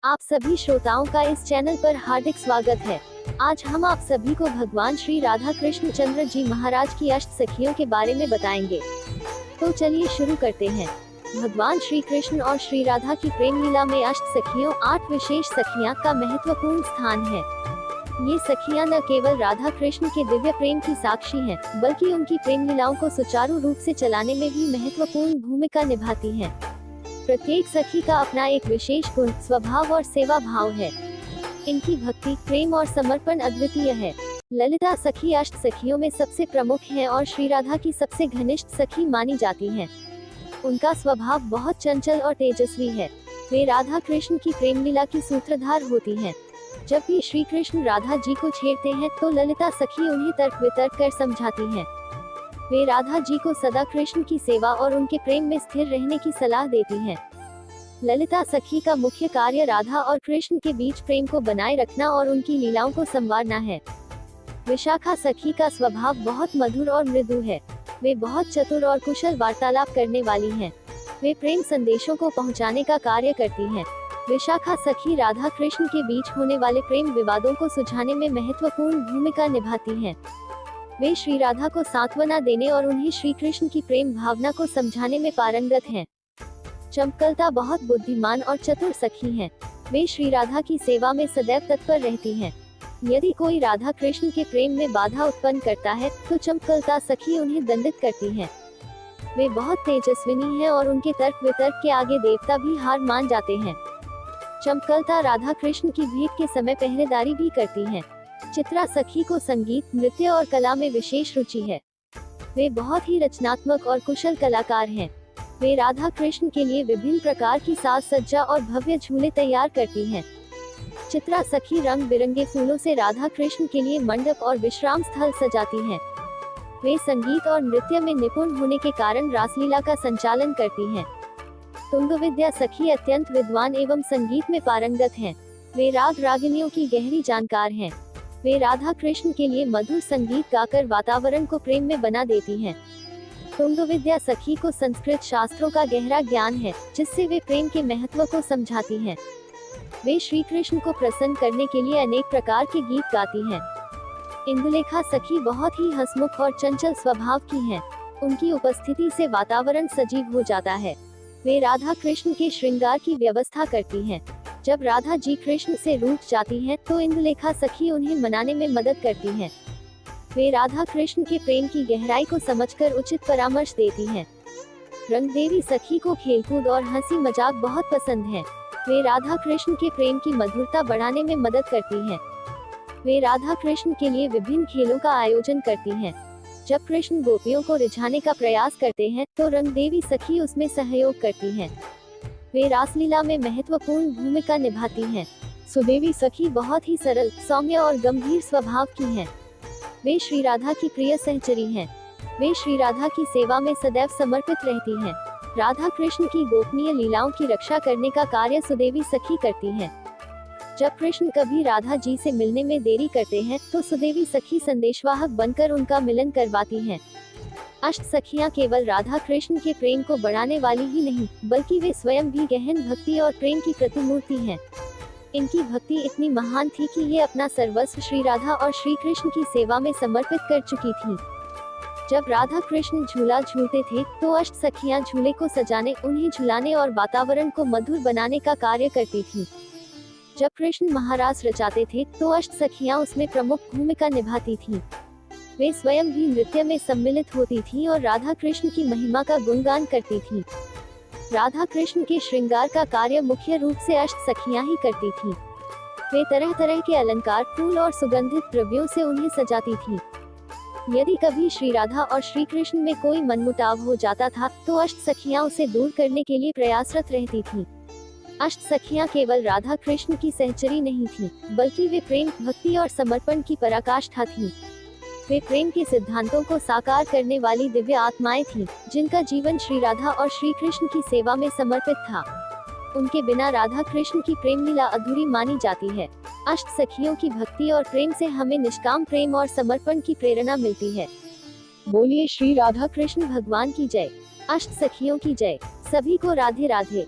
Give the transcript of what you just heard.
आप सभी श्रोताओं का इस चैनल पर हार्दिक स्वागत है। आज हम आप सभी को भगवान श्री राधा कृष्ण चंद्र जी महाराज की अष्ट सखियों के बारे में बताएंगे। तो चलिए शुरू करते हैं। भगवान श्री कृष्ण और श्री राधा की प्रेम लीला में अष्ट सखियों 8 विशेष सखियां का महत्वपूर्ण स्थान है। ये सखियां न केवल राधा कृष्ण के दिव्य प्रेम की साक्षी हैं, बल्कि उनकी प्रेम लीलाओं को सुचारू रूप से चलाने में भी महत्वपूर्ण भूमिका निभाती हैं। प्रत्येक सखी का अपना एक विशेष गुण, स्वभाव और सेवा भाव है। इनकी भक्ति, प्रेम और समर्पण अद्वितीय है। ललिता सखी अष्ट सखियों में सबसे प्रमुख हैं और श्री राधा की सबसे घनिष्ठ सखी मानी जाती हैं। उनका स्वभाव बहुत चंचल और तेजस्वी है। वे राधा कृष्ण की प्रेम लीला की सूत्रधार होती हैं। जब भी श्री कृष्ण राधा जी को छेड़ते हैं तो ललिता सखी उन्हें तर्क वितर्क कर समझाती हैं। वे राधा जी को सदा कृष्ण की सेवा और उनके प्रेम में स्थिर रहने की सलाह देती हैं। ललिता सखी का मुख्य कार्य राधा और कृष्ण के बीच प्रेम को बनाए रखना और उनकी लीलाओं को संवारना है। विशाखा सखी का स्वभाव बहुत मधुर और मृदु है। वे बहुत चतुर और कुशल वार्तालाप करने वाली हैं। वे प्रेम संदेशों को पहुंचाने का कार्य करती हैं। विशाखा सखी राधा कृष्ण के बीच होने वाले प्रेम विवादों को सुलझाने में महत्वपूर्ण भूमिका निभाती हैं। वे श्री राधा को सांत्वना देने और उन्हें श्री कृष्ण की प्रेम भावना को समझाने में पारंगत हैं। चंपकलता बहुत बुद्धिमान और चतुर सखी हैं। वे श्री राधा की सेवा में सदैव तत्पर रहती हैं। यदि कोई राधा कृष्ण के प्रेम में बाधा उत्पन्न करता है तो चंपकलता सखी उन्हें दंडित करती हैं। वे बहुत तेजस्विनी हैं और उनके तर्क वितर्क के आगे देवता भी हार मान जाते हैं। चंपकलता राधा कृष्ण की भेंट के समय पहरेदारी भी करती हैं। चित्रा सखी को संगीत, नृत्य और कला में विशेष रुचि है। वे बहुत ही रचनात्मक और कुशल कलाकार हैं। वे राधा कृष्ण के लिए विभिन्न प्रकार की साज सज्जा और भव्य झूले तैयार करती हैं। चित्रा सखी रंग बिरंगे फूलों से राधा कृष्ण के लिए मंडप और विश्राम स्थल सजाती हैं। वे संगीत और नृत्य में निपुण होने के कारण रासलीला का संचालन करती हैं। तुंगविद्या सखी अत्यंत विद्वान एवं संगीत में पारंगत हैं। वे राग रागिनियों की गहरी जानकार हैं। वे राधा कृष्ण के लिए मधुर संगीत गाकर वातावरण को प्रेम में बना देती हैं। तुंगविद्या सखी को संस्कृत शास्त्रों का गहरा ज्ञान है, जिससे वे प्रेम के महत्व को समझाती हैं। वे श्री कृष्ण को प्रसन्न करने के लिए अनेक प्रकार के गीत गाती हैं। इंदुलेखा सखी बहुत ही हंसमुख और चंचल स्वभाव की हैं। उनकी उपस्थिति से वातावरण सजीव हो जाता है। वे राधा कृष्ण के श्रृंगार की व्यवस्था करती हैं। जब राधा जी कृष्ण से रूठ जाती हैं तो इंदुलेखा सखी उन्हें मनाने में मदद करती हैं। वे राधा कृष्ण के प्रेम की गहराई को समझकर उचित परामर्श देती हैं। रंगदेवी सखी को खेलकूद और हंसी मजाक बहुत पसंद है। वे राधा कृष्ण के प्रेम की मधुरता बढ़ाने में मदद करती हैं। वे राधा कृष्ण के लिए विभिन्न खेलों का आयोजन करती हैं। जब कृष्ण गोपियों को रिझाने का प्रयास करते हैं तो रंगदेवी सखी उसमें सहयोग करती हैं। वे रासलीला में महत्वपूर्ण भूमिका निभाती हैं। सुदेवी सखी बहुत ही सरल, सौम्य और गंभीर स्वभाव की हैं। वे श्री राधा की प्रिय सहचरी हैं। वे श्री राधा की सेवा में सदैव समर्पित रहती हैं। राधा कृष्ण की गोपनीय लीलाओं की रक्षा करने का कार्य सुदेवी सखी करती हैं। जब कृष्ण कभी राधा जी से मिलने में देरी करते हैं तो सुदेवी सखी संदेशवाहक बनकर उनका मिलन करवाती हैं। अष्ट सखियां केवल राधा कृष्ण के प्रेम को बढ़ाने वाली ही नहीं, बल्कि वे स्वयं भी गहन भक्ति और प्रेम की प्रतिमूर्ति हैं। इनकी भक्ति इतनी महान थी कि ये अपना सर्वस्व श्री राधा और श्री कृष्ण की सेवा में समर्पित कर चुकी थी। जब राधा कृष्ण झूला झूलते थे तो अष्ट सखियां झूले को सजाने, उन्हें झुलाने और वातावरण को मधुर बनाने का कार्य करती थी। जब कृष्ण महारास रचाते थे तो अष्ट सखियां उसमें प्रमुख भूमिका निभाती थीं। वे स्वयं भी नृत्य में सम्मिलित होती थीं और राधा कृष्ण की महिमा का गुणगान करती थीं। राधा कृष्ण के श्रृंगार का कार्य मुख्य रूप से अष्ट सखियां ही करती थीं। वे तरह तरह के अलंकार, फूल और सुगंधित द्रव्यों से उन्हें सजाती थीं। यदि कभी श्री राधा और श्री कृष्ण में कोई मनमुटाव हो जाता था तो अष्ट सखियां उसे दूर करने के लिए प्रयासरत रहती थीं। अष्ट सखियां केवल राधा कृष्ण की सहचरी नहीं थीं, बल्कि वे प्रेम, भक्ति और समर्पण की पराकाष्ठा थीं। वे प्रेम के सिद्धांतों को साकार करने वाली दिव्य आत्माएं थीं, जिनका जीवन श्री राधा और श्री कृष्ण की सेवा में समर्पित था। उनके बिना राधा कृष्ण की प्रेम लीला अधूरी मानी जाती है। अष्ट सखियों की भक्ति और प्रेम से हमें निष्काम प्रेम और समर्पण की प्रेरणा मिलती है। बोलिए श्री राधा कृष्ण भगवान की जय। अष्ट सखियों की जय। सभी को राधे राधे।